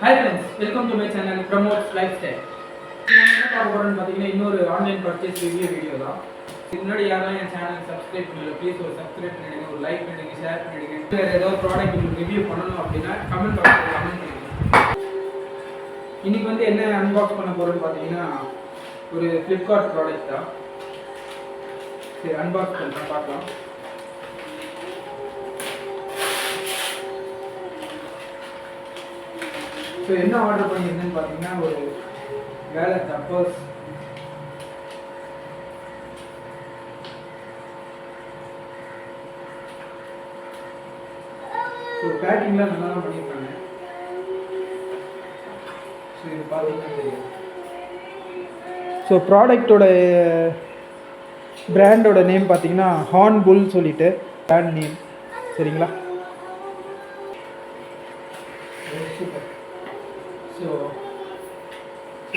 Hi friends, welcome to my channel Promotes Lifestyle. என்ன பார்க்க போறோம்னு பாத்தீங்கன்னா இன்னொரு ஆன்லைன் பர்ச்சேஸ் ரிவ்யூ வீடியோ தான். முன்னாடி யாரெல்லாம் என் சேனல் சப்ஸ்கிரைப் பண்ணல ப்ளீஸ் ஒரு சப்ஸ்கிரைப் பண்ணிடுங்க, ஒரு லைக் பண்ணிடுங்க, ஷேர் பண்ணிடுங்க. வேற ஏதாவது ப்ராடக்ட் உங்களுக்கு ரிவ்யூ பண்ணணும் அப்படின்னா கமெண்ட் பாக்ஸ்ல கமெண்ட் பண்ணுங்க. இன்னைக்கு வந்து என்ன அன்பாக்ஸ் பண்ண போறோம்னு பாத்தீங்கன்னா ஒரு Flipkart ப்ராடக்ட் தான். சரி அன்பாக்ஸ் பண்ணலாம் பார்க்கலாம். ஸோ என்ன ஆர்டர் பண்ணியிருந்தேன்னு பார்த்தீங்கன்னா ஒரு வேலை தப்பர்ஸ் ஸோ பேக்கிங்லாம் நல்லா தான் பண்ணியிருக்காங்க. ஸோ இது பார்த்தீங்கன்னா தெரியும். ஸோ ப்ராடக்டோட பிராண்டோட நேம் பார்த்தீங்கன்னா ஹார்ன்புல் சொல்லிட்டு பிராண்ட் நேம். சரிங்களா? சூப்பர். ஸோ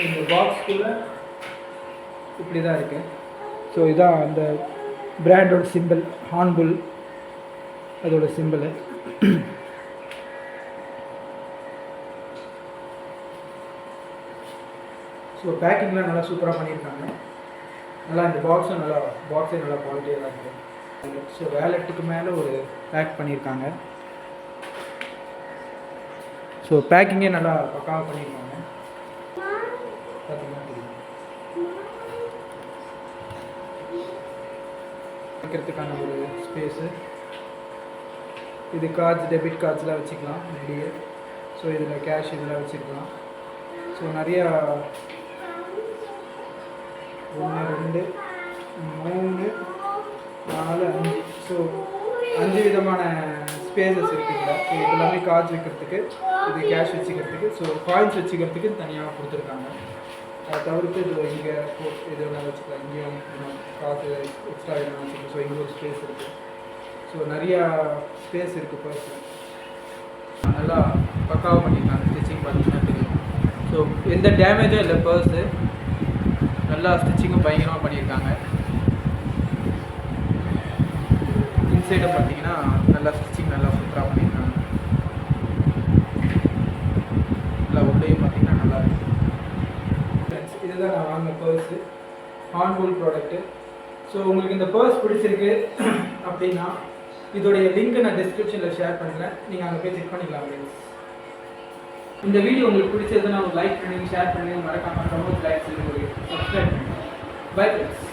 இந்த பாக்ஸ்குள்ளே இப்படி தான் இருக்குது. ஸோ இதான் அந்த பிராண்டோட சிம்பிள் ஹார்ன்புல், அதோட சிம்பிளு. ஸோ பேக்கிங்லாம் நல்லா சூப்பராக பண்ணியிருக்காங்க. நல்லா இந்த பாக்ஸும் நல்லா பாக்ஸே நல்லா குவாலிட்டியாக தான் இருக்குது. ஸோ வேலெட்டுக்கு மேலே ஒரு பேக் பண்ணியிருக்காங்க. ஸோ பேக்கிங்கே நல்லா பக்காவாக பண்ணியிருக்காங்க. பார்த்தீங்கன்னா தெரியும். வைக்கிறதுக்கான ஒரு ஸ்பேஸு, இது கார்ட்ஸ் டெபிட் கார்ட்ஸ்லாம் வச்சுக்கலாம் இப்படியே. ஸோ இதில் கேஷ் இதெல்லாம் வச்சுக்கலாம். ஸோ நிறையா 1 2 3 4 5 ஸோ 5 விதமான ஸ்பேசஸ் இருக்குதுல. ஸோ இது எல்லாமே கார்ட்ஸ் வைக்கிறதுக்கு, இது கேஷ் வச்சுக்கிறதுக்கு, ஸோ காயின்ஸ் வச்சுக்கிறதுக்கு தனியாக கொடுத்துருக்காங்க. அதை தவிர்த்து இது இங்கே இது வேணால் வச்சுக்கலாம், இங்கேயும் காசு எக்ஸ்ட்ரா வேணால் வச்சுக்கலாம். ஸோ இங்கே ஒரு ஸ்பேஸ் இருக்குது. ஸோ நிறையா ஸ்பேஸ் இருக்குது பர்ஸில். நல்லா பக்காவாக பண்ணியிருக்காங்க. ஸ்டிச்சிங் பார்த்தீங்கன்னா தெரியும். ஸோ எந்த டேமேஜும் இல்லை பர்ஸு. நல்லா ஸ்டிச்சிங்கும் பயங்கரமாக பண்ணியிருக்காங்க. இன்சைடை பார்த்தீங்கன்னா நல்லா ஸ்டிச்சிங் நல்லா சூப்பராக பண்ணியிருக்காங்க. நல்லா உள்ளேயும் பார்த்தீங்கன்னா நல்லா இருக்குது. ஃப்ரெண்ட்ஸ், இதுதான் நான் வாங்கின பர்ஸு, ஹார்ன்புல் ப்ராடக்ட்டு. ஸோ உங்களுக்கு இந்த பர்ஸ் பிடிச்சிருக்கு அப்படின்னா இதோடைய லிங்க்கை நான் டிஸ்கிரிப்ஷனில் ஷேர் பண்ணுறேன், நீங்கள் அங்கே போய் செக் பண்ணிக்கலாம் ஃப்ரெண்ட்ஸ். இந்த வீடியோ உங்களுக்கு பிடிச்சதுன்னா ஒரு லைக் பண்ணி ஷேர் பண்ணி மறக்காமல் ப்ரோமோட் லைக் சொல்லி ஒரு சப்ஸ்கிரைப் பண்ணுங்கள். Bye friends.